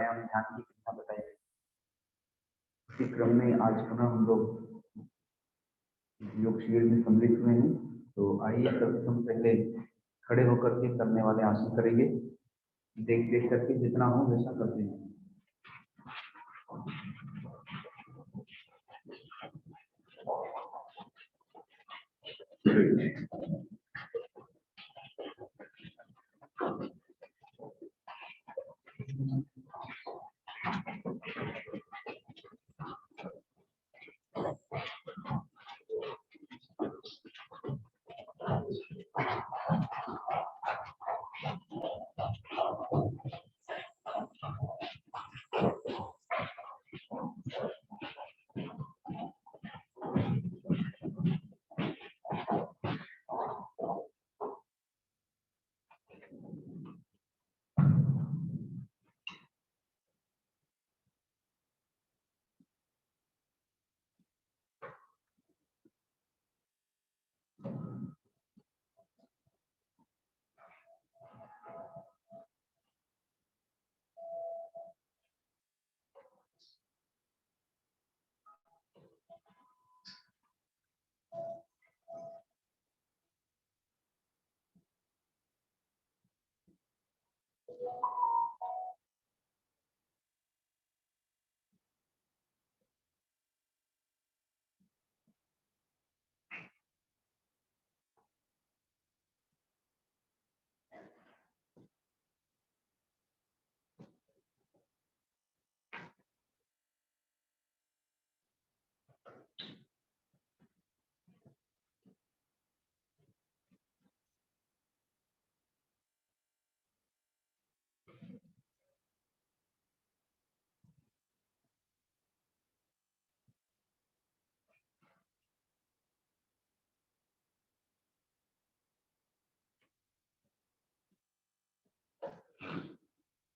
प्राणायाम ध्यान की क्रिया बताई गई। इसी क्रम में आज पुनः हम लोग योग शिविर में सम्मिलित हुए हैं। तो आइए सर्वप्रथम पहले खड़े होकर के करने वाले आसन करेंगे। देख देख करके जितना हो वैसा करते हैं।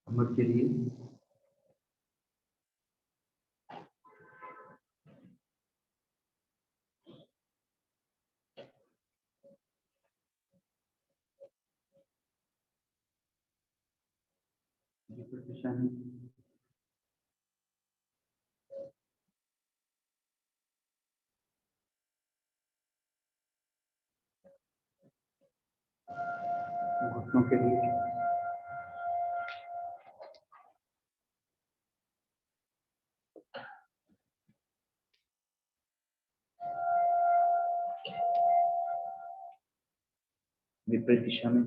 कमर के लिए विपरीत दिशा में घुटनों के लिए विपरीत दिशा में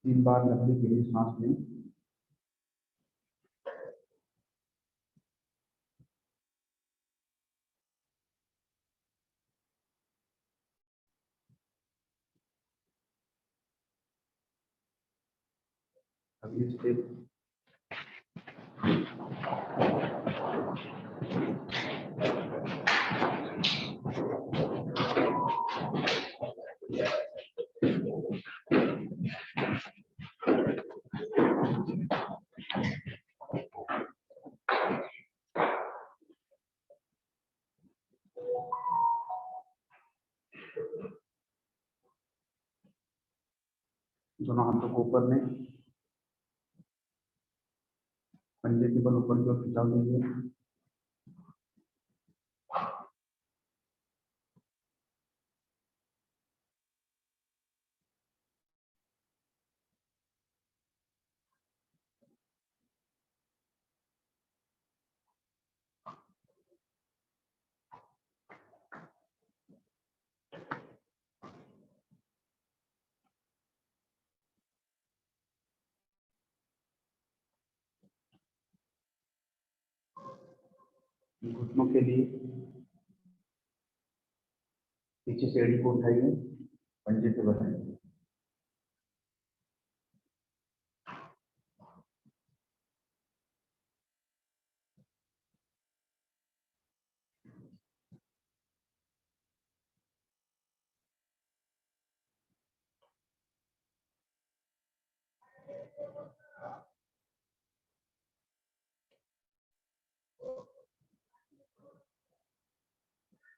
3 बार लंबी गहरी सांस लें। अगली स्टेप दोनों हाथों को ऊपर में, पंजे के बल ऊपर की ओर खिंचाव दीजिए। घुटनों के लिए पीछे से एड़ी को उठाइए, पंजे से बढ़ाइए।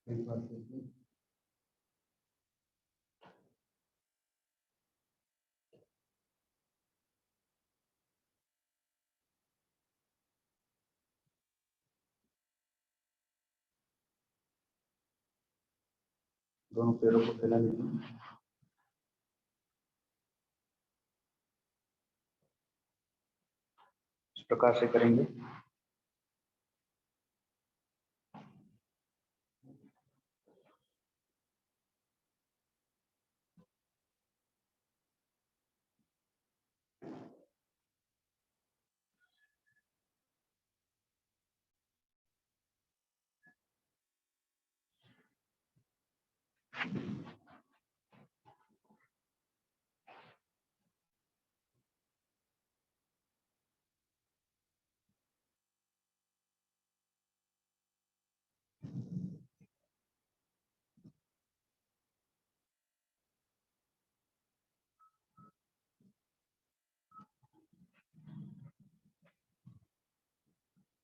एक बार फिर से। दोनों पैरों को फैला लीजिए। इस प्रकार से करेंगे।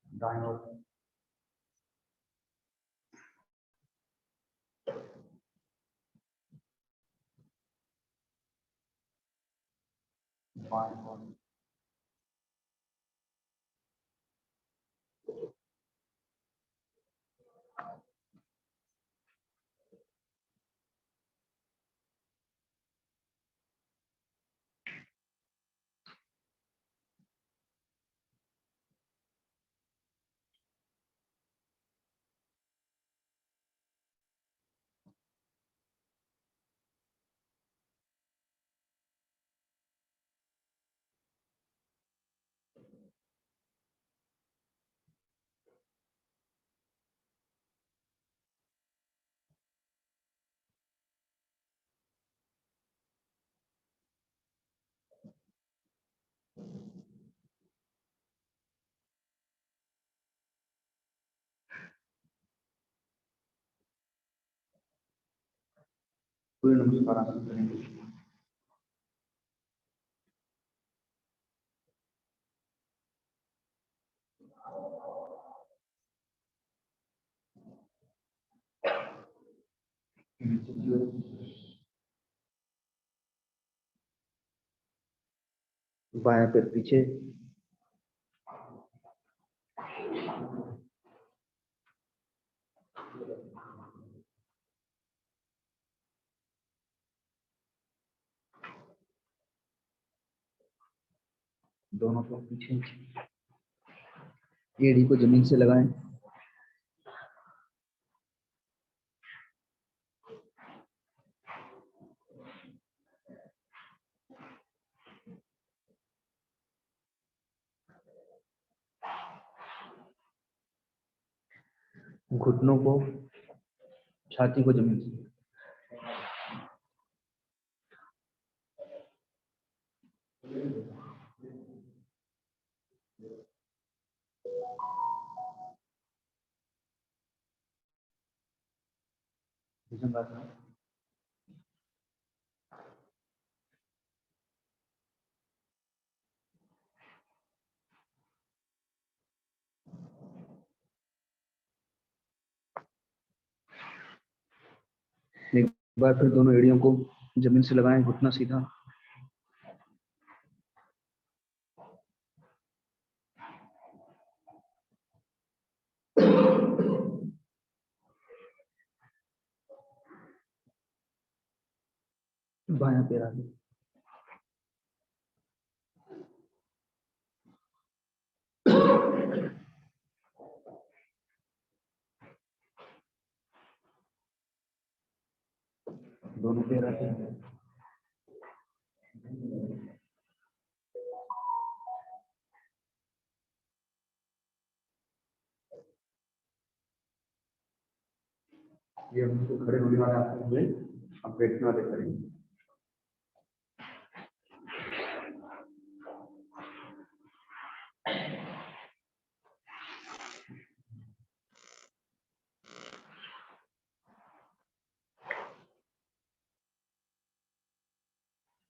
दाएं ओर बाएं ओर सूर्य नमस्कार आसन करेंगे। बायां पैर पीछे, दोनों पैर पीछे, एड़ी को जमीन से लगाएं। घुटनों को, छाती को जमीन से, भुजंगासन। एक बार फिर दोनों एड़ियों को जमीन से लगाएं, घुटना सीधा। बायां पैर आगे, दोनों पैर आगे। ये हम तो खड़े होने वाले आसन हुए, अब बैठने वाले करेंगे।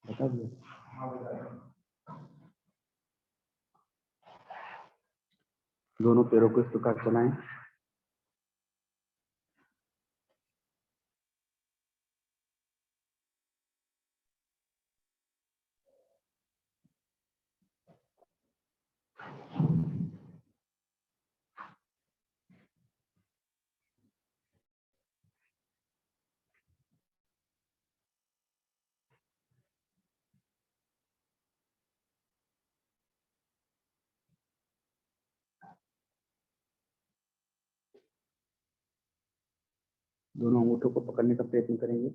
बता दिया। दोनों पैरों को इस प्रकार चलाएं। दोनों अंगूठों को पकड़ने का प्रयत्न करेंगे।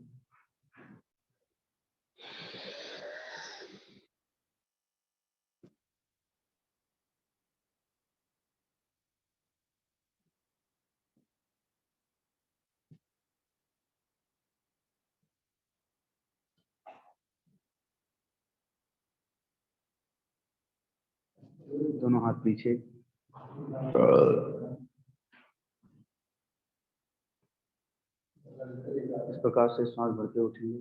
दोनों हाथ पीछे। इस प्रकार से सांस भर के उठेंगे।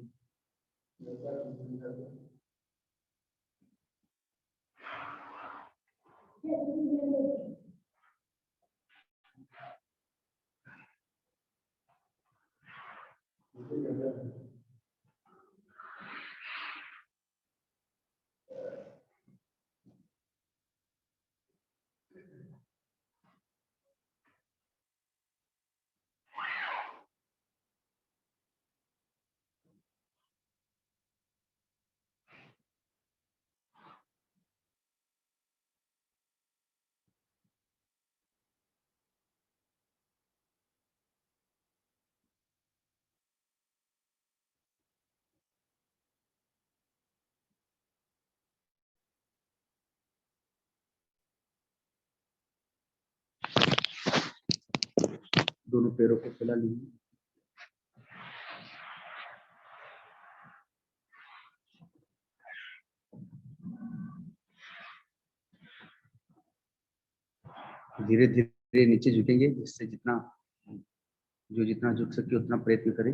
दोनों पैरों को फैला लीजिए। धीरे धीरे नीचे झुकेंगे, जिससे जितना झुक सके उतना प्रयत्न करें।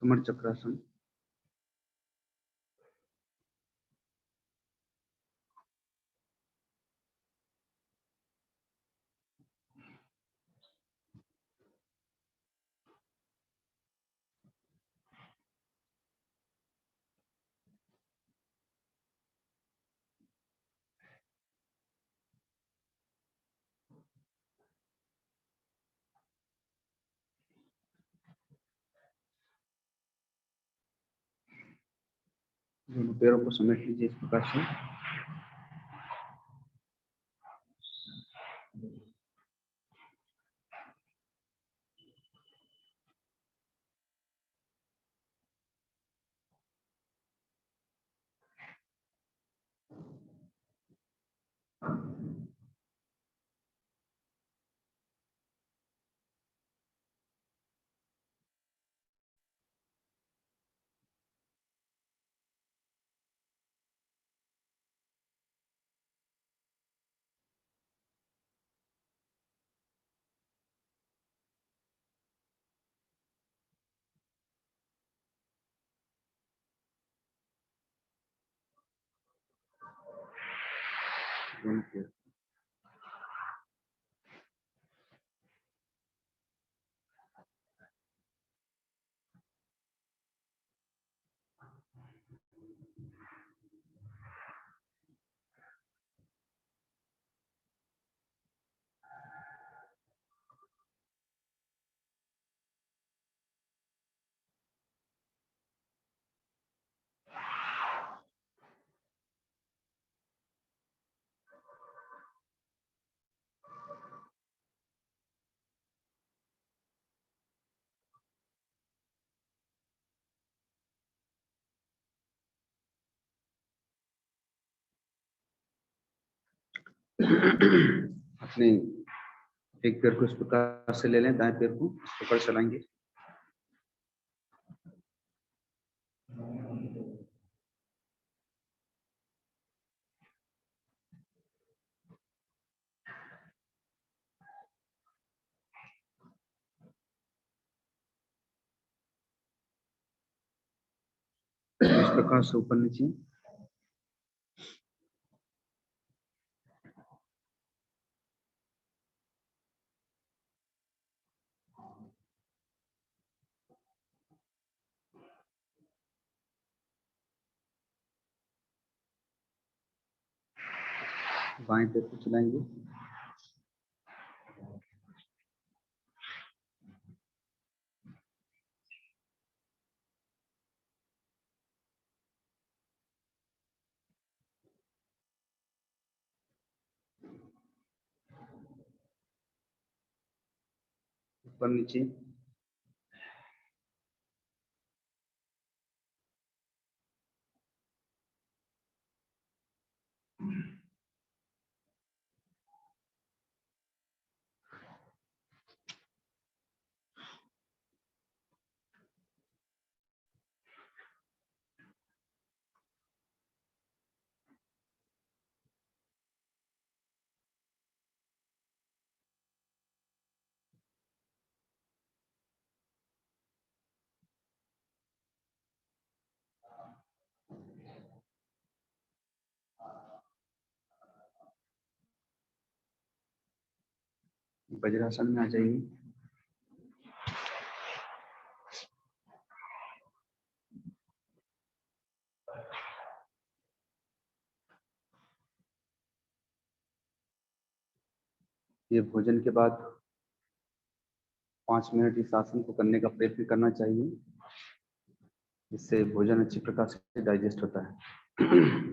कमर चक्रासन। दोनों पैरों को समेट लीजिए इस प्रकार से। दोनों पैर अपने एक पैर को इस प्रकार से ले लें, दाएं पैर को इस प्रकार चलाएंगे। इस प्रकार से ऊपर नीचे। बाएं पैर को चलाएंगे। ऊपर नीचे। वज्रासन में आ जाइए। ये भोजन के बाद 5 मिनट इस आसन को करने का प्रयत्न करना चाहिए। इससे भोजन अच्छी प्रकार से डाइजेस्ट होता है।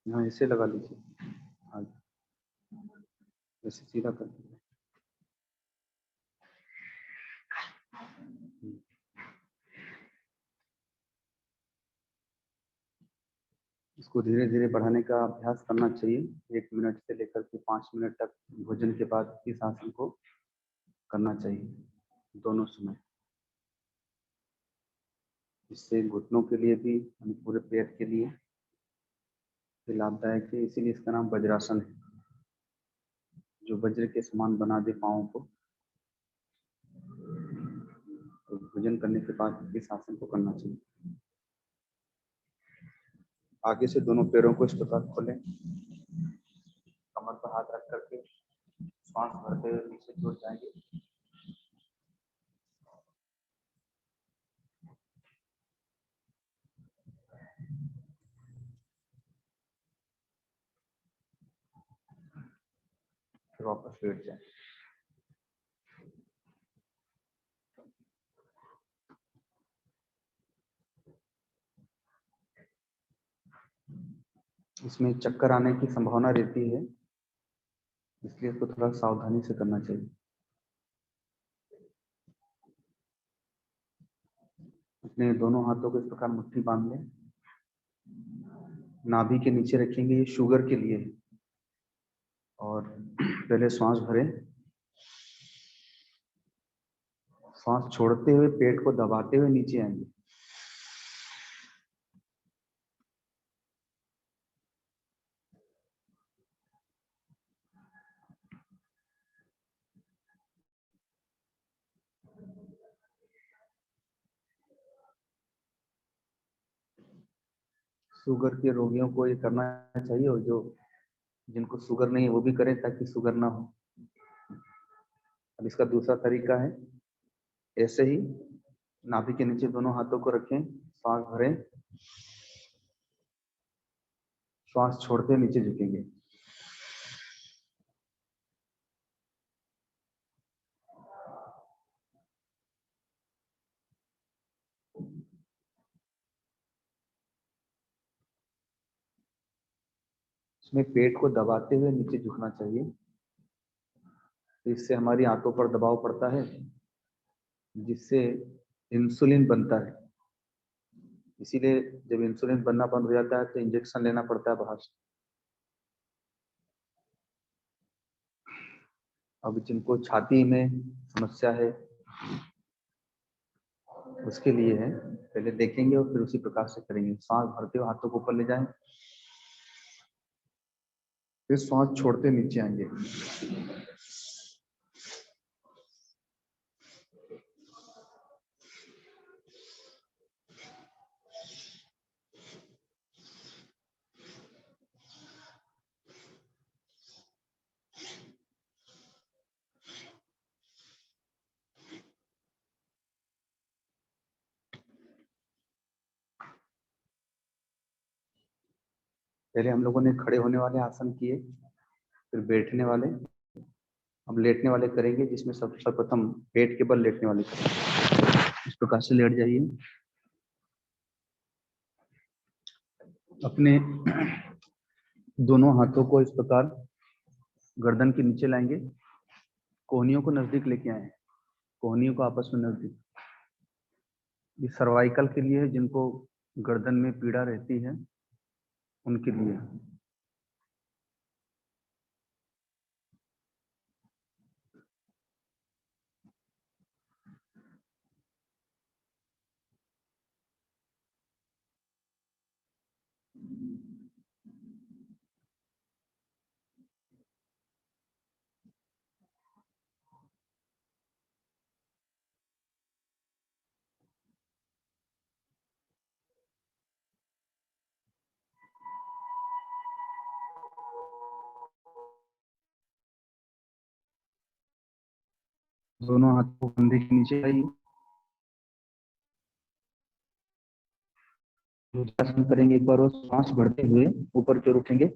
यहाँ इसे लगा लीजिए। हाँ, ऐसे सीधा कर दीजिए। इसको धीरे धीरे बढ़ाने का अभ्यास करना चाहिए। 1 मिनट से लेकर के 5 मिनट तक भोजन के बाद इस आसन को करना चाहिए, दोनों समय। इससे घुटनों के लिए भी, पूरे पेट के लिए लाभदायक है। इसीलिए इसका नाम वज्रासन है, जो वज्र के समान बना दे पाँव को। तो भोजन करने के बाद इस आसन को करना चाहिए। आगे से दोनों पैरों को इस प्रकार खोलें, कमर पर हाथ रख करके सांस भरते हुए नीचे जुड़ जाएंगे। फिर वापस लेट जाए। इसमें चक्कर आने की संभावना रहती है, इसलिए इसको थोड़ा सावधानी से करना चाहिए। अपने दोनों हाथों को इस प्रकार मुट्ठी बांध लें, नाभि के नीचे रखेंगे। ये शुगर के लिए है। और पहले श्वास भरें, श्वास छोड़ते हुए पेट को दबाते हुए नीचे आएंगे। शुगर के रोगियों को ये करना चाहिए, और जो जिनको शुगर नहीं है वो भी करें, ताकि शुगर ना हो। अब इसका दूसरा तरीका है, ऐसे ही नाभि के नीचे दोनों हाथों को रखें, सांस भरें, श्वास छोड़ते नीचे झुकेंगे। इसमें पेट को दबाते हुए नीचे झुकना चाहिए। इससे हमारी आंतों पर दबाव पड़ता है, जिससे इंसुलिन बनता है। इसीलिए जब इंसुलिन बनना बंद हो जाता है तो इंजेक्शन लेना पड़ता है बाहर से। अब जिनको छाती में समस्या है उसके लिए है, पहले देखेंगे और फिर उसी प्रकार से करेंगे। सांस भरते हुए हाथों को ऊपर ले जाएं, फिर सांस छोड़ते नीचे आएंगे। पहले हम लोगों ने खड़े होने वाले आसन किए, फिर बैठने वाले, अब लेटने वाले करेंगे, जिसमें सबसे सर्वप्रथम पेट के बल लेटने वाले करेंगे। इस प्रकार से लेट जाइए। अपने दोनों हाथों को इस प्रकार गर्दन के नीचे लाएंगे, कोहनियों को नजदीक लेके आए, कोहनियों को आपस में नजदीक। ये सर्वाइकल के लिए है, जिनको गर्दन में पीड़ा रहती है उनके लिए। दोनों हाथों को कंधे के नीचे लाइए। आसन करेंगे एक बार, और सांस भरते हुए ऊपर की ओर उठेंगे।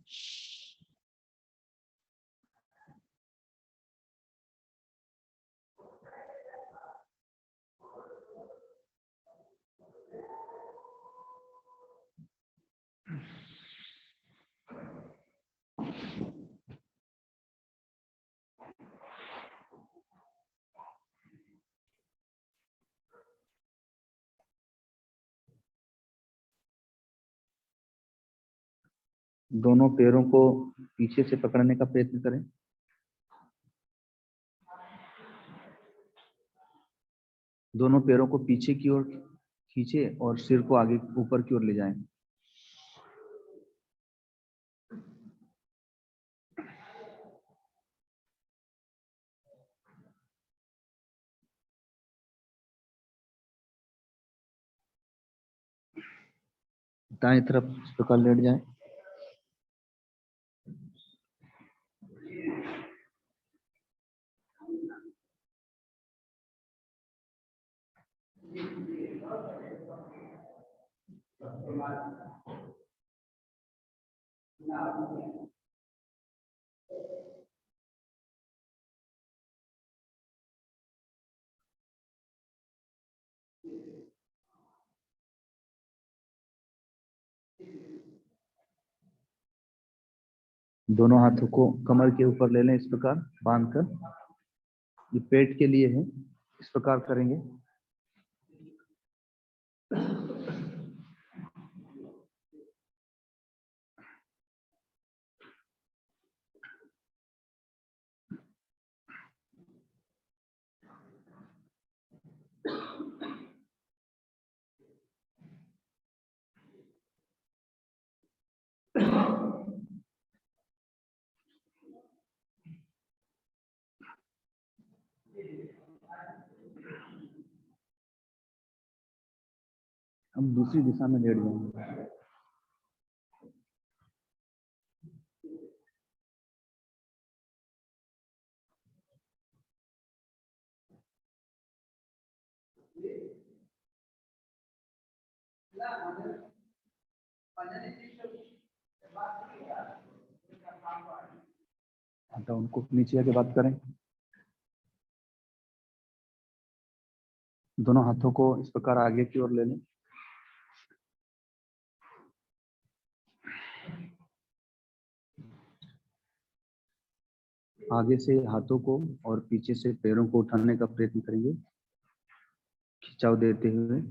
दोनों पैरों को पीछे से पकड़ने का प्रयत्न करें। दोनों पैरों को पीछे की ओर खींचे और सिर को आगे ऊपर की ओर ले जाएं। दाएं तरफ इस प्रकार लेट जाएं। दोनों हाथों को कमर के ऊपर ले लें, इस प्रकार बांधकर। ये पेट के लिए है, इस प्रकार करेंगे। हम दूसरी दिशा में लेट जाएंगे। तो उनको नीचे आके बात करें। दोनों हाथों को इस प्रकार आगे की ओर ले लें। आगे से हाथों को और पीछे से पैरों को उठाने का प्रयत्न करेंगे, खिंचाव देते हुए।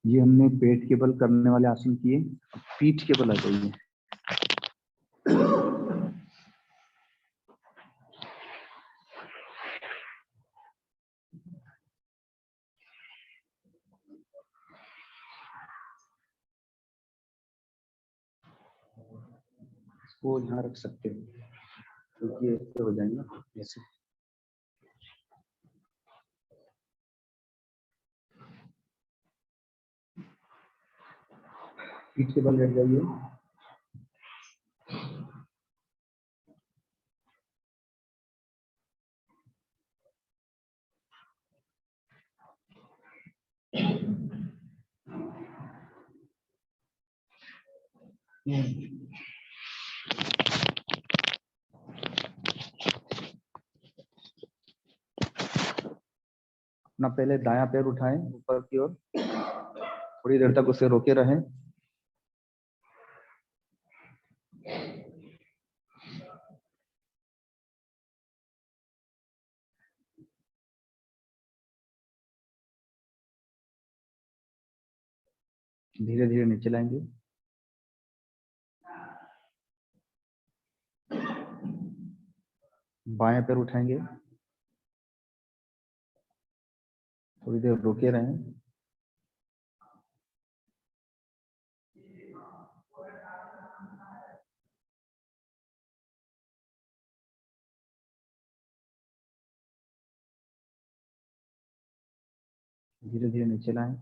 ये हमने पेट के बल करने वाले आसन किए, अब पीठ के बल आ जाइए। वो यहाँ रख सकते हो क्योंकि ऐसे हो जाएंगे ऐसे। पीठ के बल बैठ जाइए। अपना पहले दायां पैर उठाएं ऊपर की ओर, थोड़ी देर तक उसे रोके रहें। धीरे धीरे नीचे लाएंगे। बाएं पैर उठाएंगे, थोड़ी देर रोके रहें। धीरे धीरे नीचे लाएं।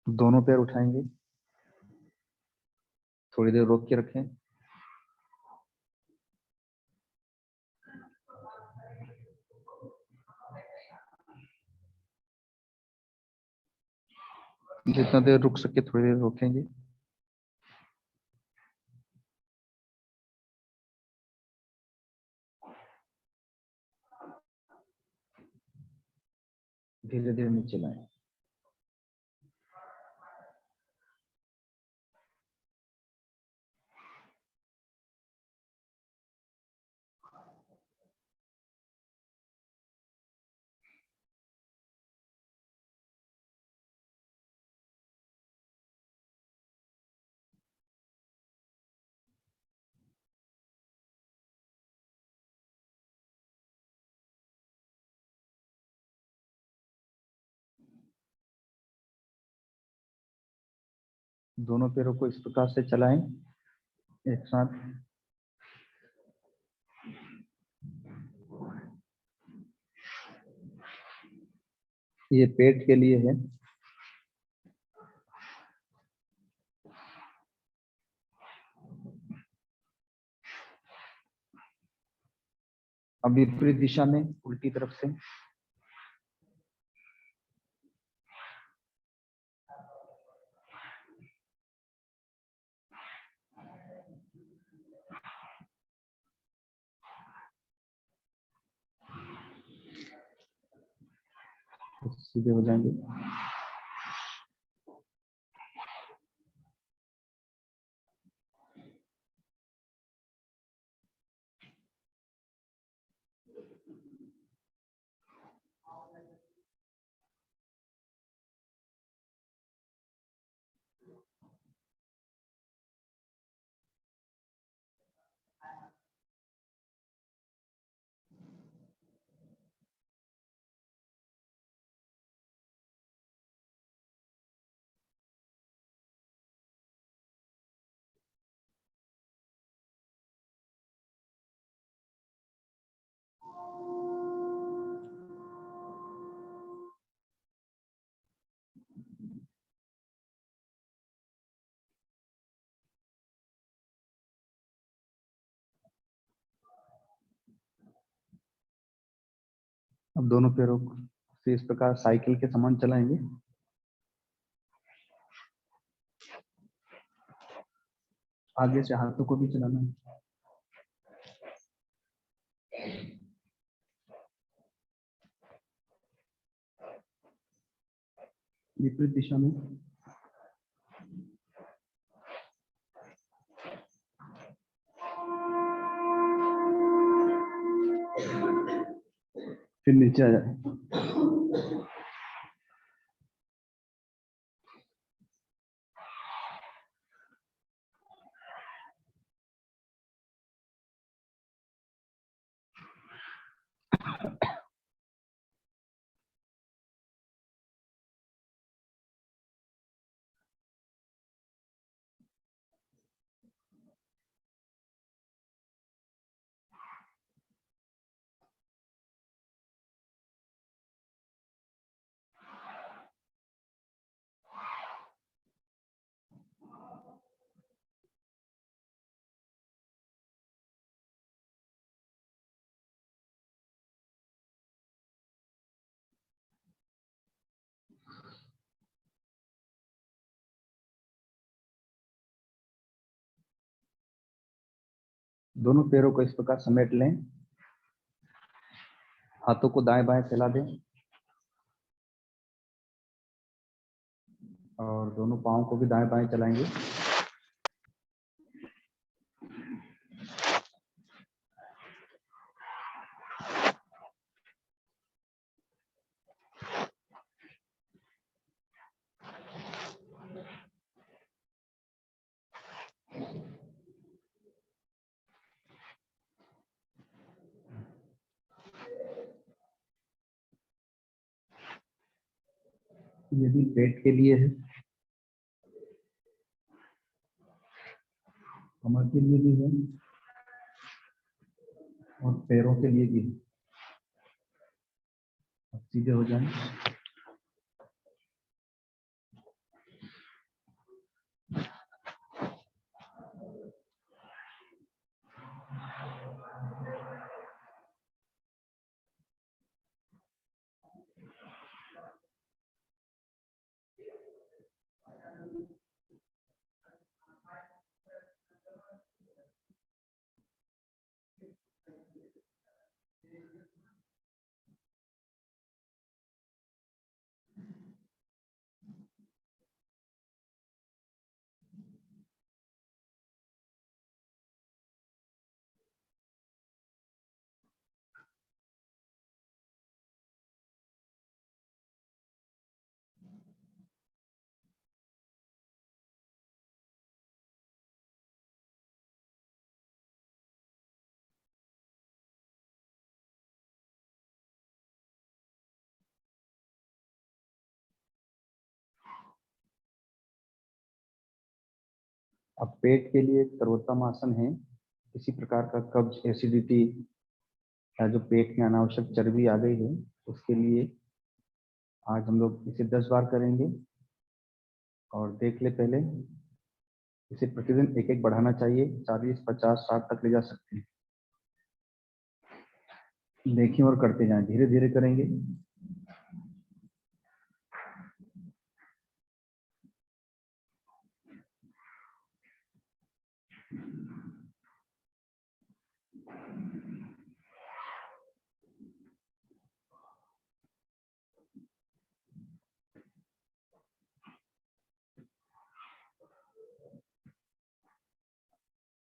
दोनों पैर उठाएंगे, थोड़ी देर रोक के रखें। जितना देर रुक सके थोड़ी देर रोकेंगे। धीरे धीरे नीचे लाएं। दोनों पैरों को इस प्रकार से चलाएं एक साथ। ये पेट के लिए है। अब विपरीत दिशा में उल्टी तरफ से। सीधे हो जाएंगे। अब दोनों पैरों से इस प्रकार साइकिल के समान चलाएंगे। आगे से हाथों को भी चलाना है। विपरीत दिशा में। फिर नीचे आ जाए। दोनों पैरों को इस प्रकार समेट लें, हाथों को दाएं बाएं फैला दें और दोनों पाँव को भी दाएं बाएं चलाएंगे। यदि पेट के लिए है, कमर के लिए भी है और पैरों के लिए भी है। अब सीधे हो जाएं। अब पेट के लिए सर्वोत्तम आसन है। किसी प्रकार का कब्ज, एसिडिटी या जो पेट में अनावश्यक चर्बी आ गई है, उसके लिए आज हम लोग इसे 10 बार करेंगे। और देख ले, पहले इसे प्रतिदिन एक एक बढ़ाना चाहिए, 40, 50, 60 तक ले जा सकते हैं। देखें और करते जाएं, धीरे धीरे करेंगे।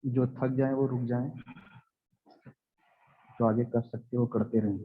जो थक जाए वो रुक जाए, जो आगे कर सकते हो करते रहें।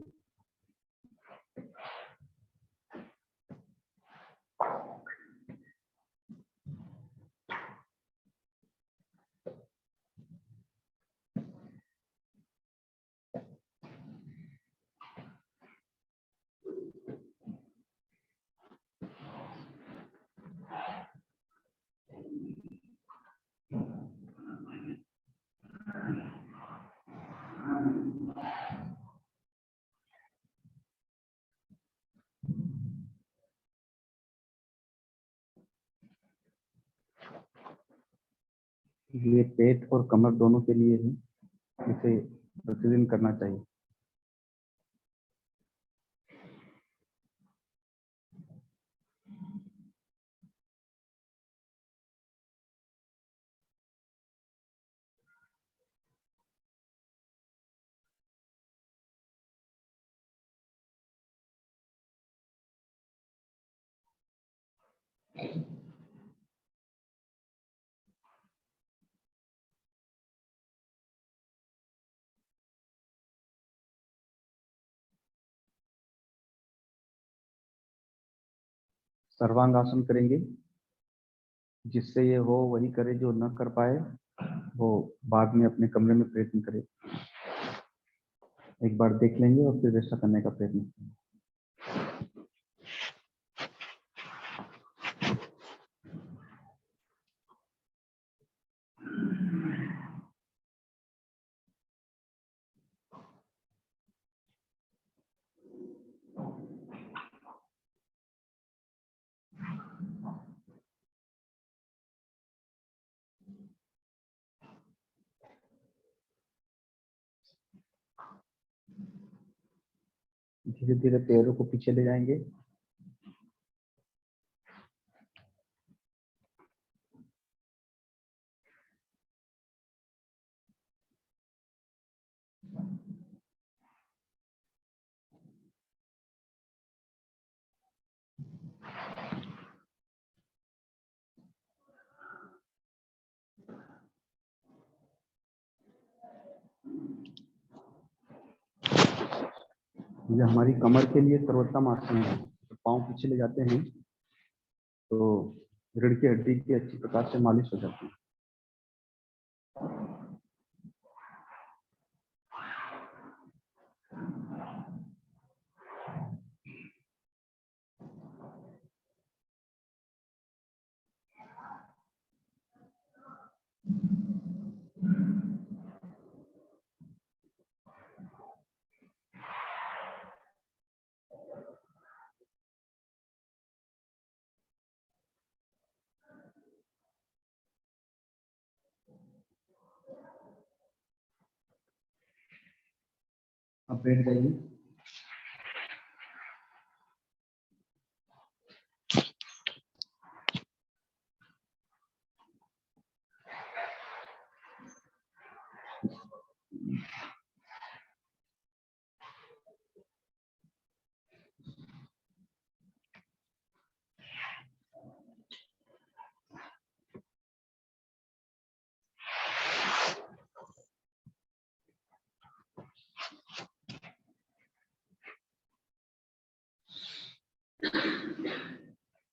ये पेट और कमर दोनों के लिए है, इसे प्रतिदिन करना चाहिए। सर्वांगासन करेंगे। जिससे ये हो वही करे, जो न कर पाए वो बाद में अपने कमरे में प्रयत्न करे। एक बार देख लेंगे और फिर ऐसा करने का प्रयत्न करेंगे। धीरे धीरे पैरों को पीछे ले जाएंगे। ये हमारी कमर के लिए सर्वोत्तम आसन है। तो पाँव पीछे ले जाते हैं तो रीढ़ की हड्डी की अच्छी प्रकार से मालिश हो जाती है। अब बैठ जाइए।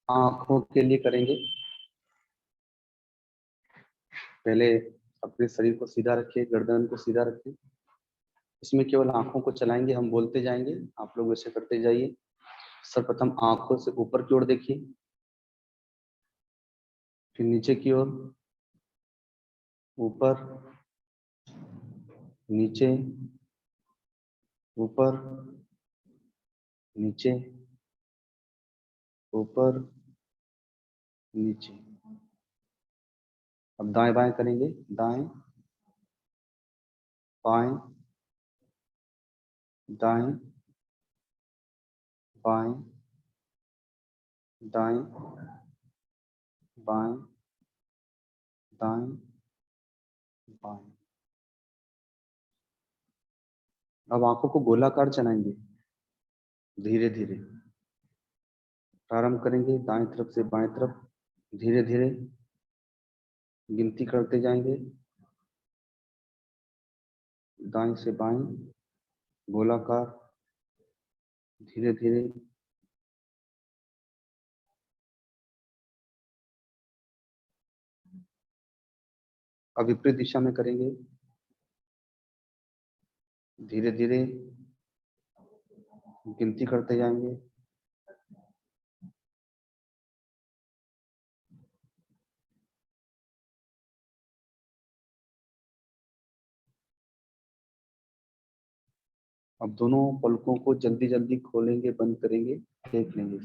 आंखों के लिए करेंगे। पहले अपने शरीर को सीधा रखिए, गर्दन को सीधा रखिए। इसमें केवल आंखों को चलाएंगे, हम बोलते जाएंगे, आप लोग वैसे करते जाइए। सर्वप्रथम आंखों से ऊपर की ओर देखिए, फिर नीचे की ओर, ऊपर, नीचे, ऊपर, नीचे, ऊपर, नीचे। अब दाएं बाएं करेंगे, दाएं, बाएं, दाएं, बाएं, दाएं, बाएं, दाएं, बाएं। अब आंखों को गोलाकार चलाएंगे, धीरे धीरे प्रारंभ करेंगे दाएं तरफ से बाएं तरफ, धीरे धीरे गिनती करते जाएंगे, दाएं से बाएं, गोलाकार, धीरे धीरे। अब विपरीत दिशा में करेंगे, धीरे धीरे गिनती करते जाएंगे, अब दोनों पलकों को जल्दी जल्दी खोलेंगे, बंद करेंगे, देख लेंगे।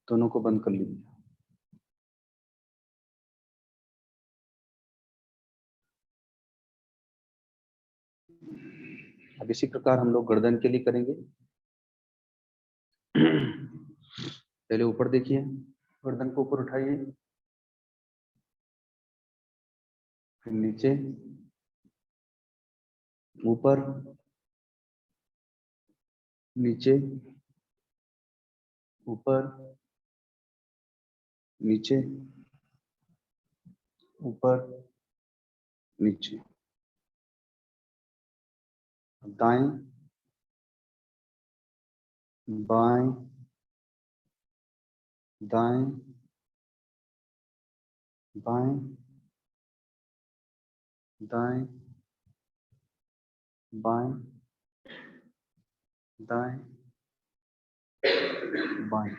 दोनों को बंद कर लीजिए। अब इसी प्रकार हम लोग गर्दन के लिए करेंगे। पहले ऊपर देखिए, गर्दन को ऊपर उठाइए, फिर नीचे, ऊपर, नीचे, ऊपर, नीचे, ऊपर, नीचे। दाएं, बाएं, दाएं, बाएं, दाएं, बाएं, दाएं, बाएं।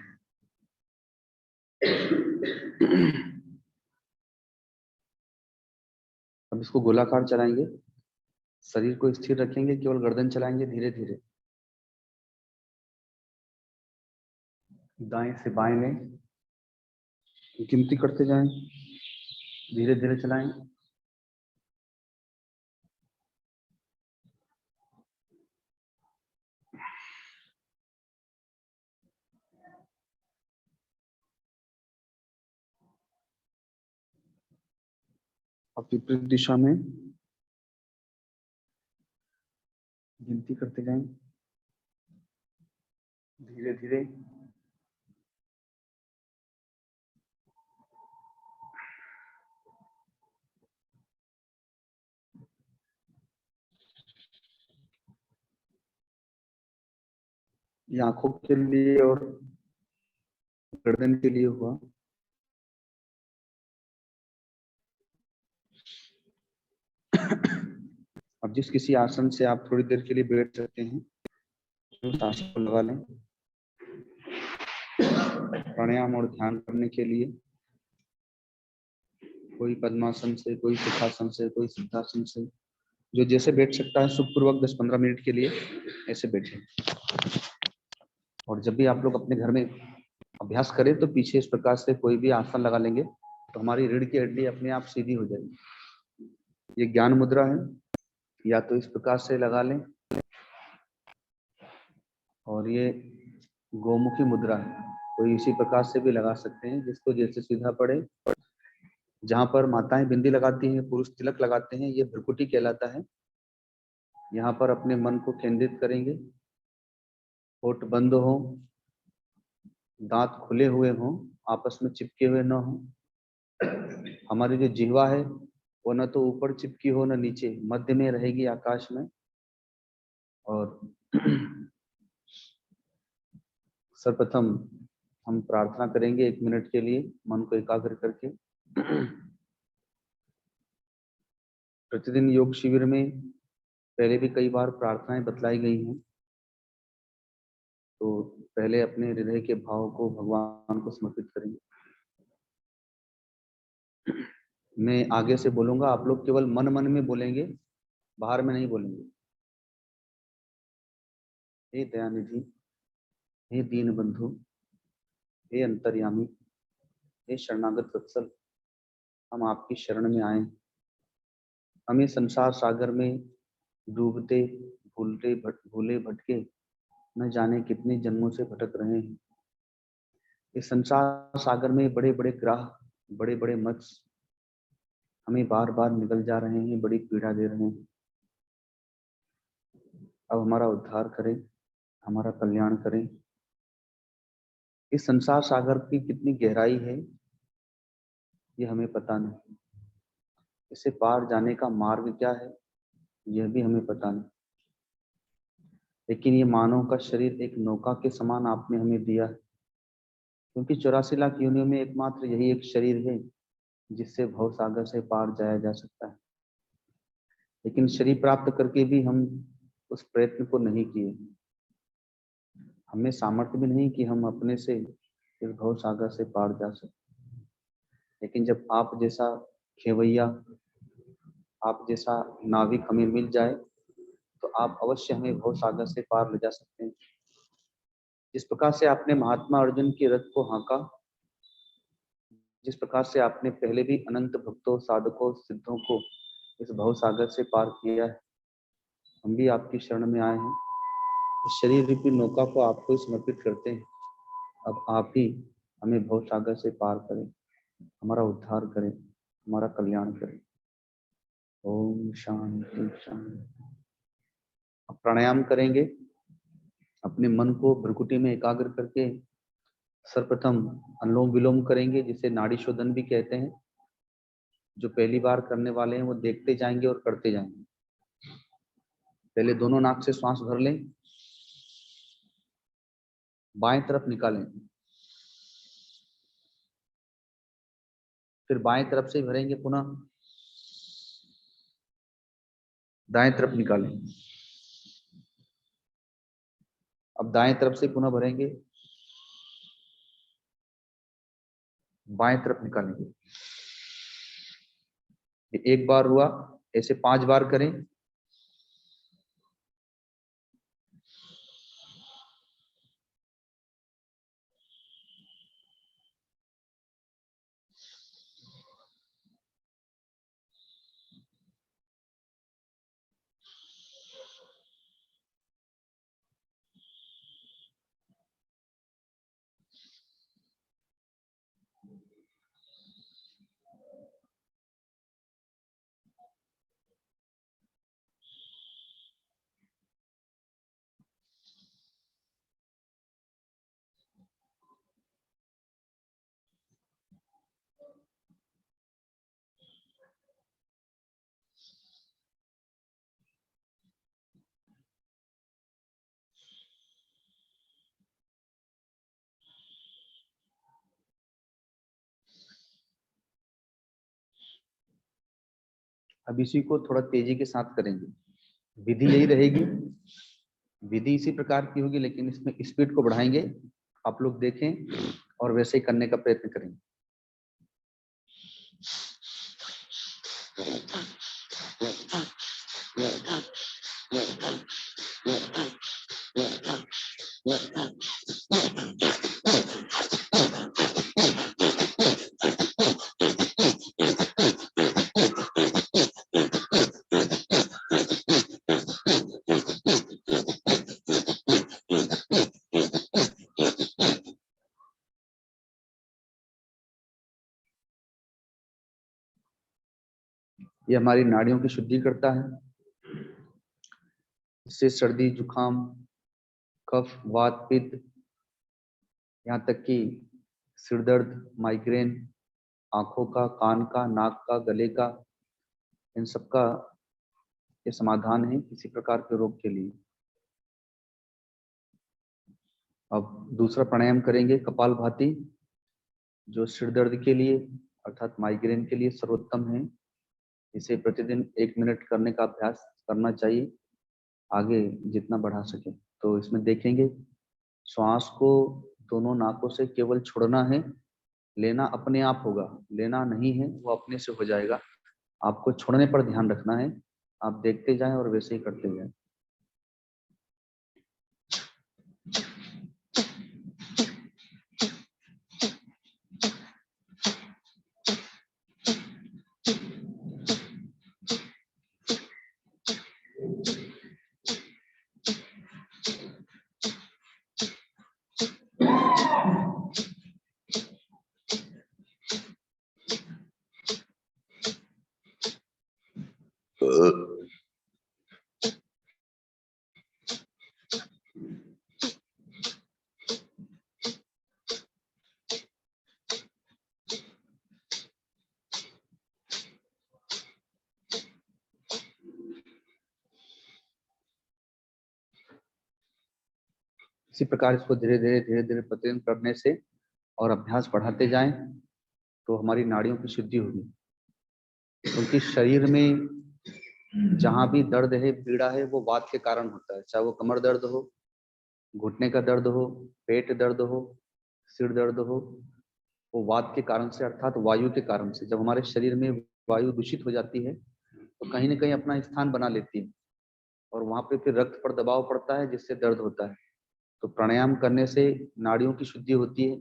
अब इसको गोलाकार चलाएंगे, शरीर को स्थिर रखेंगे, केवल गर्दन चलाएंगे धीरे धीरे। दाएं से बाएं में गिनती करते जाएं, धीरे धीरे चलाएं। अब विपरीत दिशा में गिनती करते जाएं, धीरे धीरे। ये आंखों के लिए और गर्दन के लिए हुआ। अब जिस किसी आसन से आप थोड़ी देर के लिए बैठ सकते हैं उस आसन को लगा लें। प्राणायाम और ध्यान करने के लिए कोई पद्मासन से, कोई सुखासन से, कोई सिद्धासन से, जो जैसे बैठ सकता है सुखपूर्वक 10-15 मिनट के लिए ऐसे बैठे। और जब भी आप लोग अपने घर में अभ्यास करें तो पीछे इस प्रकार से कोई भी आसन लगा लेंगे तो हमारी रीढ़ की हड्डी अपने आप सीधी हो जाएगी। ये ज्ञान मुद्रा है, या तो इस प्रकार से लगा लें, और ये गोमुखी मुद्रा है, कोई इसी प्रकार से भी लगा सकते हैं, जिसको जैसे सीधा पड़े। जहां पर माताएं बिंदी लगाती हैं, पुरुष तिलक लगाते हैं, ये भ्रुकुटी कहलाता है। यहाँ पर अपने मन को केंद्रित करेंगे, होठ बंद हो, दांत खुले हुए हों, आपस में चिपके हुए न हो। हमारी जो जिह्वा है वो न तो ऊपर चिपकी हो न नीचे, मध्य में रहेगी आकाश में। और सर्वप्रथम हम प्रार्थना करेंगे 1 मिनट के लिए, मन को एकाग्र करके। प्रतिदिन योग शिविर में पहले भी कई बार प्रार्थनाएं बतलाई गई हैं, तो पहले अपने हृदय के भाव को भगवान को समर्पित करेंगे। मैं आगे से बोलूंगा, आप लोग केवल मन मन में बोलेंगे, बाहर में नहीं बोलेंगे। हे दयानिधि, हे दीन बंधु, हे अंतर्यामी, हे शरणागत वत्सल, हम आपकी शरण में आए। हमें संसार सागर में डूबते भूले भटके न जाने कितने जन्मों से भटक रहे हैं। इस संसार सागर में बड़े बड़े ग्राह, बड़े बड़े मत्स्य हमें बार बार निकल जा रहे हैं, बड़ी पीड़ा दे रहे हैं। अब हमारा उद्धार करें, हमारा कल्याण करें। इस संसार सागर की कितनी गहराई है ये हमें पता नहीं, इसे पार जाने का मार्ग क्या है यह भी हमें पता नहीं। लेकिन ये मानव का शरीर एक नौका के समान आपने हमें दिया है, क्योंकि 84 लाख योनियों में एकमात्र यही एक शरीर है जिससे भव सागर से पार जाया जा सकता है। लेकिन शरीर प्राप्त करके भी हम उस प्रयत्न को नहीं किए। हमें सामर्थ्य भी नहीं कि हम अपने से इस भव सागर से पार जा सके। लेकिन जब आप जैसा खेवैया, आप जैसा नाविक हमें मिल जाए तो आप अवश्य हमें भव सागर से पार ले जा सकते हैं। जिस प्रकार से आपने महात्मा अर्जुन के रथ को हाँका, जिस प्रकार से आपने पहले भी अनंत भक्तों, साधकों, सिद्धों को इस भव सागर से पार किया है, हम भी आपकी शरण में आए हैं। इस शरीर रूपी नौका को आपको समर्पित करते हैं। अब आप ही हमें भव सागर से पार करें, हमारा उद्धार करें, हमारा कल्याण करें। ओम शांति शांति। अब प्राणायाम करेंगे। अपने मन को भ्रुकुटी में एकाग्र करके सर्वप्रथम अनुलोम विलोम करेंगे, जिसे नाड़ी शोधन भी कहते हैं। जो पहली बार करने वाले हैं वो देखते जाएंगे और करते जाएंगे। पहले दोनों नाक से श्वास भर लें, बाएं तरफ निकालें, फिर बाएं तरफ से भरेंगे, पुनः दाएं तरफ निकालें। अब दाएं तरफ से पुनः भरेंगे, बाएं तरफ निकालेंगे। ये एक बार हुआ, ऐसे 5 बार करें। अब इसी को थोड़ा तेजी के साथ करेंगे। विधि यही रहेगी, विधि इसी प्रकार की होगी, लेकिन इसमें स्पीड को बढ़ाएंगे। आप लोग देखें और वैसे ही करने का प्रयत्न करेंगे। ये हमारी नाड़ियों की शुद्धि करता है। इससे सर्दी, जुकाम, कफ, वात, पित्त, यहाँ तक कि सिर दर्द, माइग्रेन, आंखों का, कान का, नाक का, गले का, इन सब का ये समाधान है किसी प्रकार के रोग के लिए। अब दूसरा प्राणायाम करेंगे कपालभाति, जो सिर दर्द के लिए अर्थात माइग्रेन के लिए सर्वोत्तम है। इसे प्रतिदिन 1 मिनट करने का अभ्यास करना चाहिए, आगे जितना बढ़ा सके। तो इसमें देखेंगे श्वास को दोनों नाकों से केवल छोड़ना है, लेना अपने आप होगा, लेना नहीं है, वो अपने से हो जाएगा। आपको छोड़ने पर ध्यान रखना है। आप देखते जाएं और वैसे ही करते जाएं। इसी प्रकार इसको धीरे धीरे प्रतिदिन करने से और अभ्यास बढ़ाते जाएं तो हमारी नाड़ियों की शुद्धि होगी। क्योंकि शरीर में जहां भी दर्द है, पीड़ा है, वो वात के कारण होता है। चाहे वो कमर दर्द हो, घुटने का दर्द हो, पेट दर्द हो, सिर दर्द हो, वो वात के कारण से अर्थात वायु के कारण से। जब हमारे शरीर में वायु दूषित हो जाती है तो कहीं ना कहीं अपना स्थान बना लेती है और वहां पे फिर रक्त पर दबाव पड़ता है, जिससे दर्द होता है। तो प्राणायाम करने से नाड़ियों की शुद्धि होती है।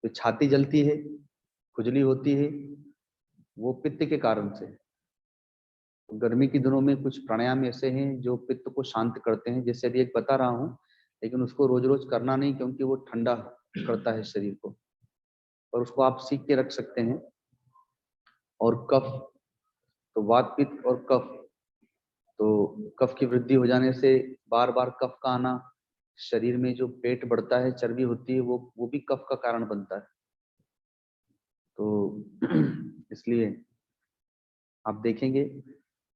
तो छाती जलती है, खुजली होती है, वो पित्त के कारण से। तो गर्मी के दिनों में कुछ प्राणायाम ऐसे हैं जो पित्त को शांत करते हैं, जैसे अभी एक बता रहा हूँ, लेकिन उसको रोज रोज करना नहीं, क्योंकि वो ठंडा करता है शरीर को। और उसको आप सीख के रख सकते हैं। और कफ, तो वात, पित्त और कफ, तो कफ की वृद्धि हो जाने से बार बार कफ का आना, शरीर में जो पेट बढ़ता है, चर्बी होती है, वो भी कफ का कारण बनता है। तो इसलिए आप देखेंगे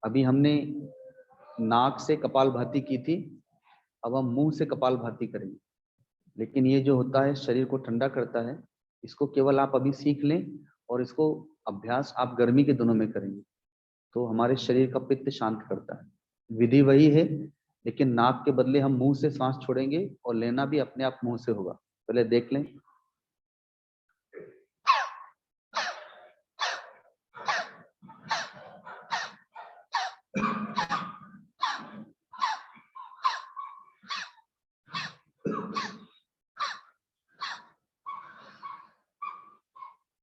अभी हमने नाक से कपालभाति की थी, अब हम मुंह से कपालभाति करेंगे। लेकिन ये जो होता है शरीर को ठंडा करता है, इसको केवल आप अभी सीख लें और इसको अभ्यास आप गर्मी के दिनों में करेंगे तो हमारे शरीर का पित्त शांत करता है। विधि वही है, लेकिन नाक के बदले हम मुंह से सांस छोड़ेंगे और लेना भी अपने आप मुंह से होगा। पहले देख लें।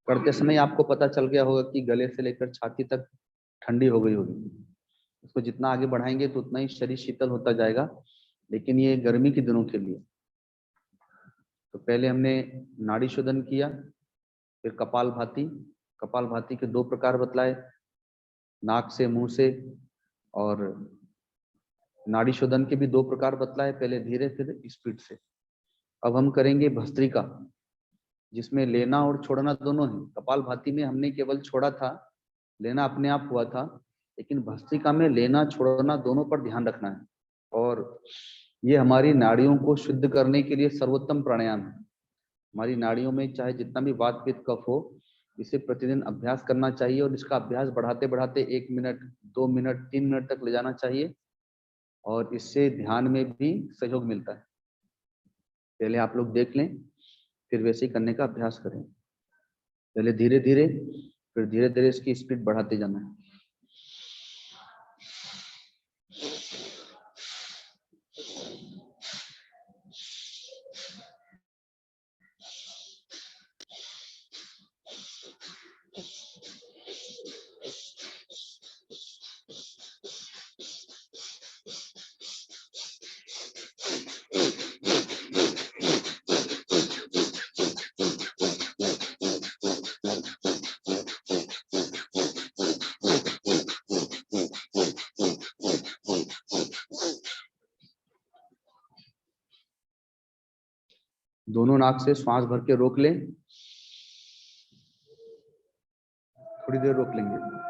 करते समय आपको पता चल गया होगा कि गले से लेकर छाती तक ठंडी हो गई होगी। उसको जितना आगे बढ़ाएंगे तो उतना ही शरीर शीतल होता जाएगा, लेकिन ये गर्मी के दिनों के लिए। तो पहले हमने नाड़ी शोधन किया, फिर कपालभाति। कपालभाति के 2 प्रकार बतलाए, नाक से, मुंह से। और नाड़ी शोधन के भी 2 प्रकार बतलाए, पहले धीरे फिर स्पीड से। अब हम करेंगे भस्त्रिका, जिसमें लेना और छोड़ना दोनों है। कपालभाति में हमने केवल छोड़ा था, लेना अपने आप हुआ था, लेकिन भस्त्रिका में लेना छोड़ना दोनों पर ध्यान रखना है। और ये हमारी नाड़ियों को शुद्ध करने के लिए सर्वोत्तम प्राणायाम है। हमारी नाड़ियों में चाहे जितना भी वात, पित्त, कफ हो, इसे प्रतिदिन अभ्यास करना चाहिए और इसका अभ्यास बढ़ाते बढ़ाते 1 मिनट, 2 मिनट, 3 मिनट तक ले जाना चाहिए और इससे ध्यान में भी सहयोग मिलता है। पहले आप लोग देख लें, फिर वैसे ही करने का अभ्यास करें। पहले धीरे धीरे, फिर धीरे धीरे इसकी स्पीड बढ़ाते जाना है। दोनों नाक से श्वास भर के रोक लें, थोड़ी देर रोक लेंगे।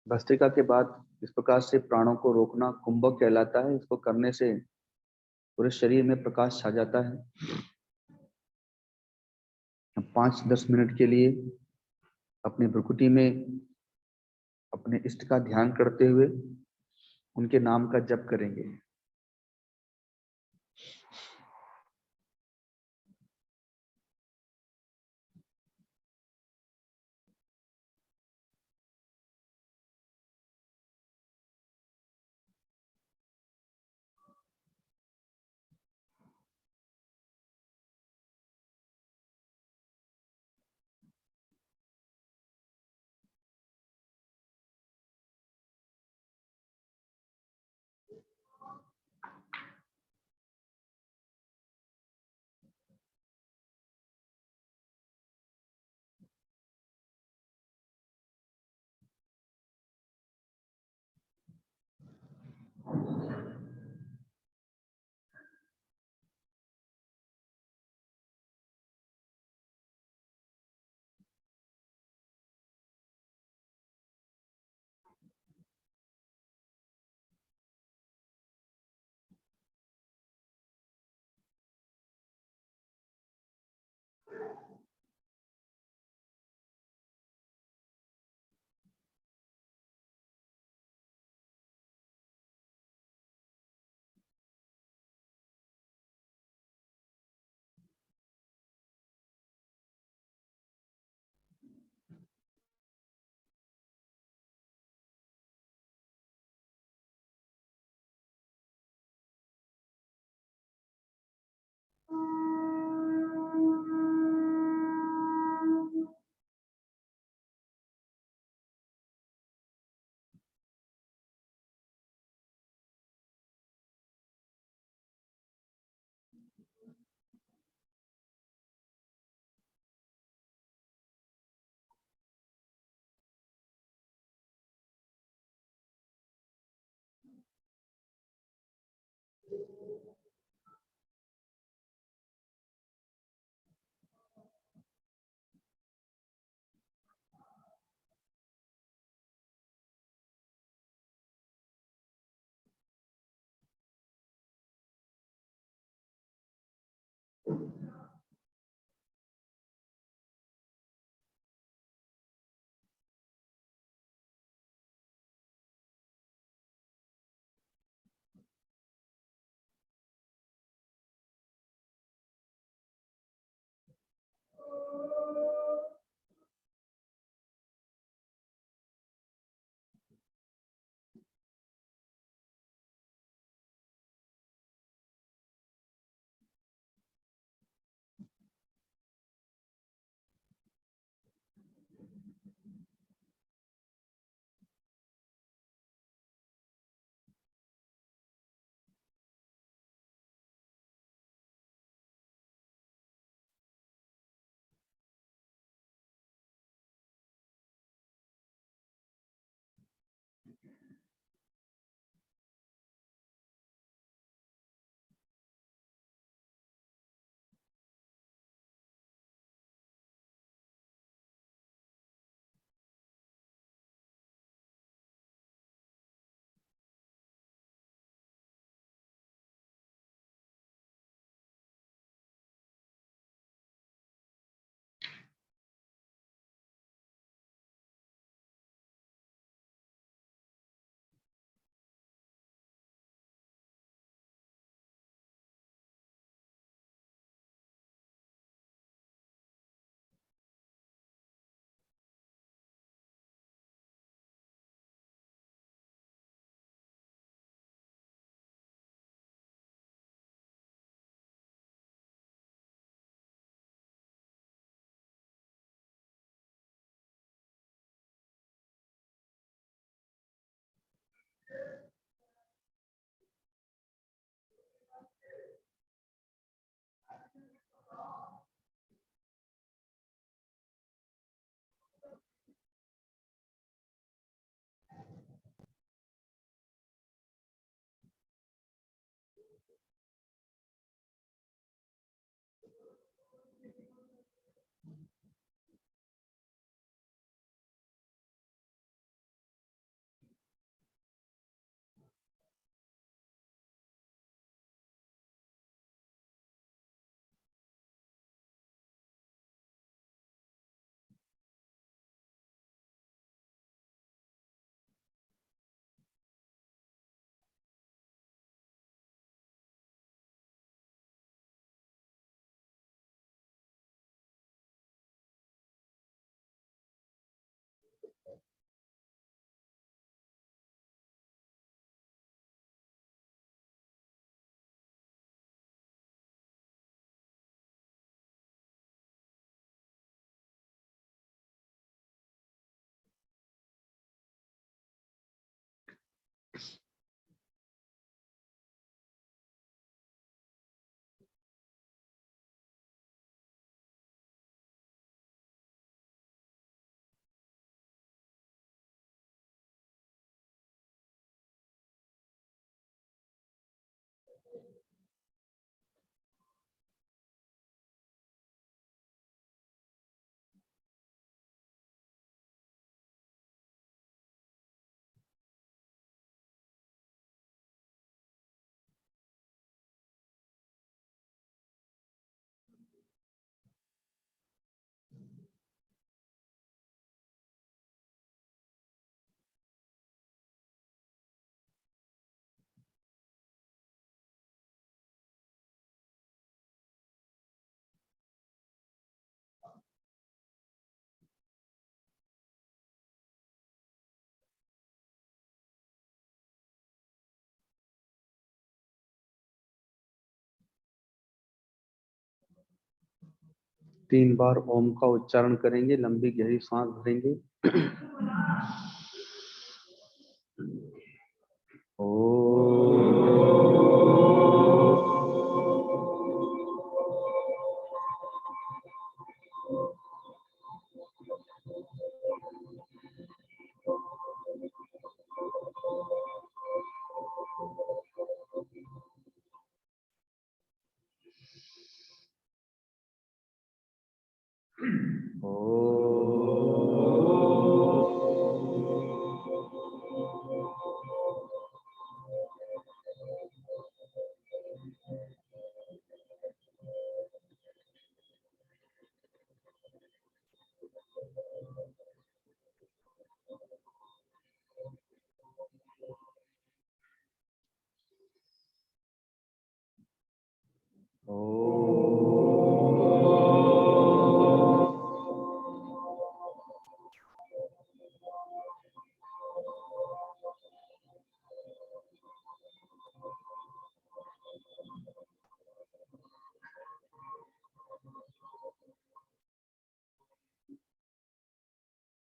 भस्त्रिका के बाद इस प्रकार से प्राणों को रोकना कुंभक कहलाता है। इसको करने से पूरे शरीर में प्रकाश छा जाता है। 5-10 मिनट के लिए अपनी भ्रुकुटी में अपने इष्ट का ध्यान करते हुए उनके नाम का जप करेंगे। 3 बार ओम का उच्चारण करेंगे, लंबी गहरी सांस भरेंगे।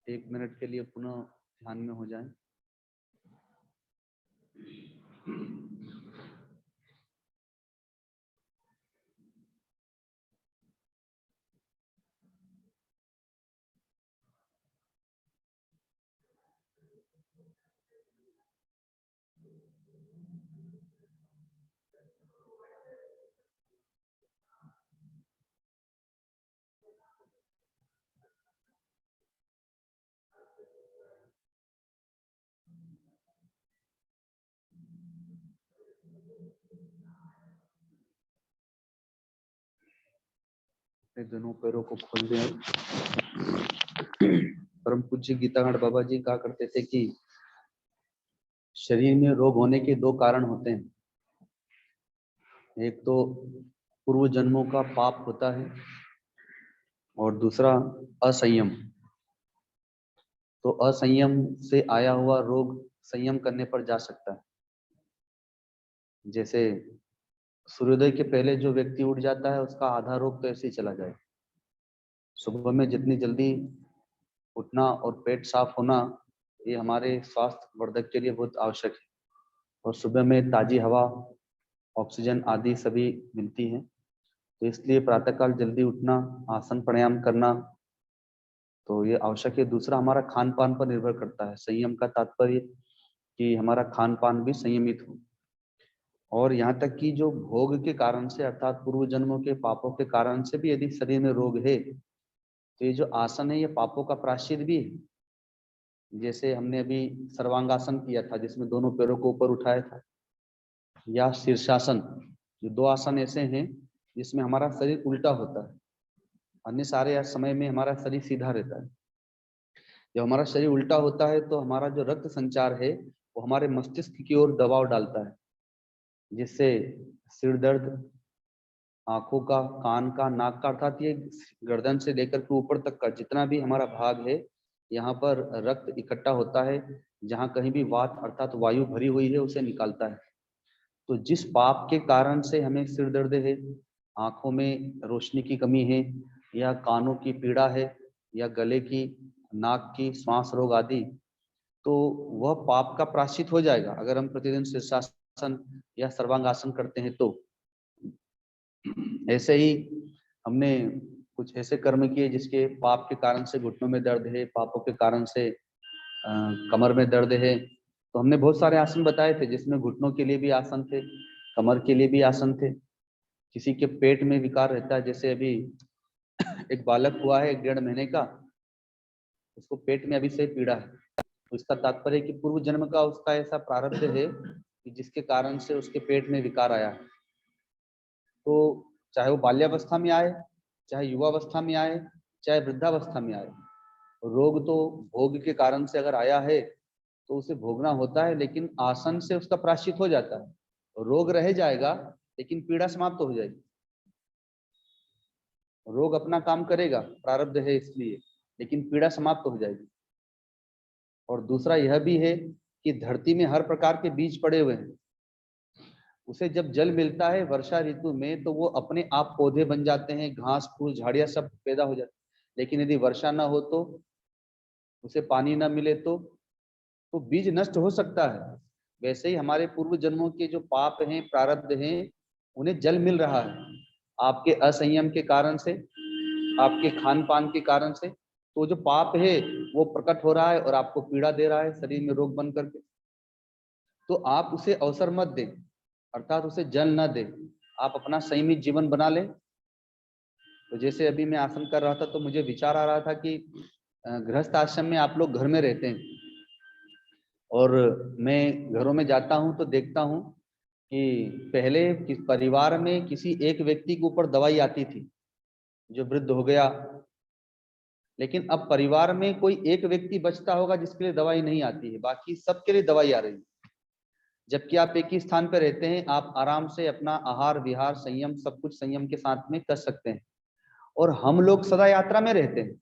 एक मिनट के लिए पुनः ध्यान में हो जाएं। अपने दोनों पैरों को खोल दें। परम पूज्य गीताकांड बाबा जी कहा करते थे कि शरीर में रोग होने के 2 कारण होते हैं। एक तो पूर्व जन्मों का पाप होता है और दूसरा असंयम। तो असंयम से आया हुआ रोग संयम करने पर जा सकता है। जैसे सूर्योदय के पहले जो व्यक्ति उठ जाता है उसका आधा रोग तो ऐसे ही चला जाए। सुबह में जितनी जल्दी उठना और पेट साफ होना ये हमारे स्वास्थ्य वर्धक के लिए बहुत आवश्यक है। और सुबह में ताजी हवा, ऑक्सीजन आदि सभी मिलती हैं, तो इसलिए प्रातःकाल जल्दी उठना, आसन प्राणायाम करना तो ये आवश्यक है। दूसरा हमारा खान पान पर निर्भर करता है। संयम का तात्पर्य कि हमारा खान पान भी संयमित हो। और यहाँ तक कि जो भोग के कारण से अर्थात पूर्व जन्मों के पापों के कारण से भी यदि शरीर में रोग है तो ये जो आसन है ये पापों का प्रायश्चित भी है। जैसे हमने अभी सर्वांगासन किया था जिसमें दोनों पैरों को ऊपर उठाया था, या शीर्षासन, ये 2 आसन ऐसे हैं जिसमें हमारा शरीर उल्टा होता है। अन्य सारे समय में हमारा शरीर सीधा रहता है। जब हमारा शरीर उल्टा होता है तो हमारा जो रक्त संचार है वो हमारे मस्तिष्क की ओर दबाव डालता है, जिससे सिर दर्द, आंखों का, कान का, नाक का, अर्थात ये गर्दन से लेकर के ऊपर तक का जितना भी हमारा भाग है यहाँ पर रक्त इकट्ठा होता है। जहाँ कहीं भी वात अर्थात वायु भरी हुई है उसे निकालता है। तो जिस पाप के कारण से हमें सिर दर्द है, आंखों में रोशनी की कमी है, या कानों की पीड़ा है, या गले की, नाक की, श्वास रोग आदि, तो वह पाप का प्रायश्चित हो जाएगा अगर हम प्रतिदिन शीर्षासन या सर्वांगासन करते हैं तो। ऐसे ही हमने कुछ ऐसे कर्म किए जिसके पाप के कारण से घुटनों में दर्द है, पापों के कारण से कमर में दर्द है, तो हमने बहुत सारे आसन बताए थे जिसमें घुटनों के लिए भी आसन थे, कमर के लिए भी आसन थे। किसी के पेट में विकार रहता है, जैसे अभी एक बालक हुआ है 1.5 महीने का, उसको पेट में अभी से पीड़ा है, तो इसका तात्पर्य कि पूर्व जन्म का उसका ऐसा प्रारब्ध है कि जिसके कारण से उसके पेट में विकार आया है। तो चाहे वो बाल्यावस्था में आए, चाहे युवावस्था में आए, चाहे वृद्धावस्था में आए, रोग तो भोग के कारण से अगर आया है तो उसे भोगना होता है, लेकिन आसन से उसका प्रायश्चित हो जाता है। रोग रह जाएगा लेकिन पीड़ा समाप्त हो जाएगी। रोग अपना काम करेगा, प्रारब्ध है इसलिए, लेकिन पीड़ा समाप्त हो जाएगी। और दूसरा यह भी है कि धरती में हर प्रकार के बीज पड़े हुए हैं, उसे जब जल मिलता है वर्षा ऋतु में तो वो अपने आप पौधे बन जाते हैं, घास फूल झाड़ियां सब पैदा हो जाती है। लेकिन यदि वर्षा ना हो तो, उसे पानी ना मिले तो बीज नष्ट हो सकता है। वैसे ही हमारे पूर्व जन्मों के जो पाप हैं, प्रारब्ध हैं, उन्हें जल मिल रहा है आपके असंयम के कारण से, आपके खान पान के कारण से। तो जो पाप है वो प्रकट हो रहा है और आपको पीड़ा दे रहा है शरीर में रोग बन करके। तो आप उसे अवसर मत दें, अर्थात उसे जल न दें, आप अपना संयमित जीवन बना लें। तो जैसे अभी मैं आसन कर रहा था तो मुझे विचार आ रहा था कि गृहस्थ आश्रम में आप लोग घर में रहते हैं और मैं घरों में जाता हूं तो देखता हूं कि पहले किस परिवार में किसी एक व्यक्ति के ऊपर दवाई आती थी जो वृद्ध हो गया, लेकिन अब परिवार में कोई एक व्यक्ति बचता होगा जिसके लिए दवाई नहीं आती है, बाकी सबके लिए दवाई आ रही है। जबकि आप एक ही स्थान पर रहते हैं, आप आराम से अपना आहार विहार संयम सब कुछ संयम के साथ में कर सकते हैं। और हम लोग सदा यात्रा में रहते हैं,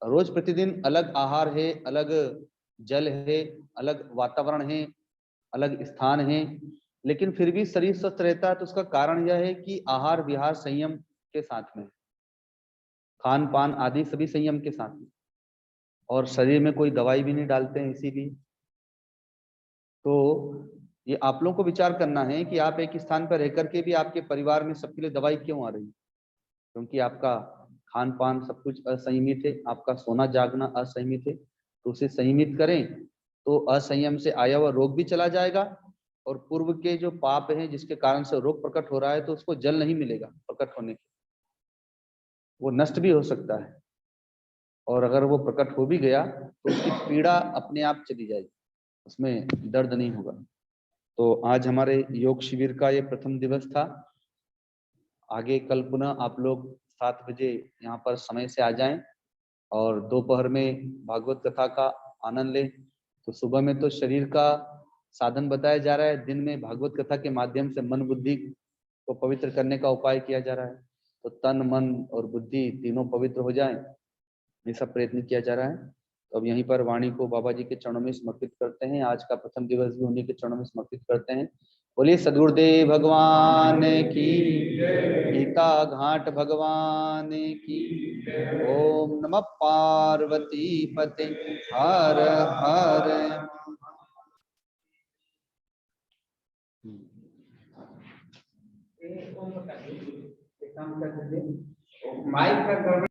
रोज प्रतिदिन अलग आहार है, अलग जल है, अलग वातावरण है, अलग स्थान है, लेकिन फिर भी शरीर स्वस्थ रहता है। तो उसका कारण यह है कि आहार विहार संयम के साथ में, खान पान आदि सभी संयम के साथ में, और शरीर में कोई दवाई भी नहीं डालते हैं इसीलिए। तो ये आप लोगों को विचार करना है कि आप एक स्थान पर रह करके भी आपके परिवार में सबके लिए दवाई क्यों आ रही है? क्योंकि आपका खान पान सब कुछ असंयमित है, आपका सोना जागना असंयमित है। तो उसे संयमित करें तो असंयम से आया हुआ रोग भी चला जाएगा, और पूर्व के जो पाप हैं जिसके कारण से रोग प्रकट हो रहा है तो उसको जल नहीं मिलेगा प्रकट होने के, वो नष्ट भी हो सकता है। और अगर वो प्रकट हो भी गया तो उसकी पीड़ा अपने आप चली जाएगी, उसमें दर्द नहीं होगा। तो आज हमारे योग शिविर का ये प्रथम दिवस था। आगे कल पुनः आप लोग 7 बजे यहाँ पर समय से आ जाएं और दोपहर में भागवत कथा का आनंद लें। तो सुबह में तो शरीर का साधन बताया जा रहा है, दिन में भागवत कथा के माध्यम से मन बुद्धि को पवित्र करने का उपाय किया जा रहा है। तो तन मन और बुद्धि तीनों पवित्र हो जाएं, ये सब प्रयत्न किया जा रहा है। तो अब यहीं पर वाणी को बाबा जी के चरणों में समर्पित करते हैं। आज का प्रथम दिवस भी उन्हीं के चरणों में समर्पित करते हैं। बोलिए सदगुरुदेव भगवान की, गीता घाट भगवान की। ओम नमः पार्वती पते हर हर। माइक का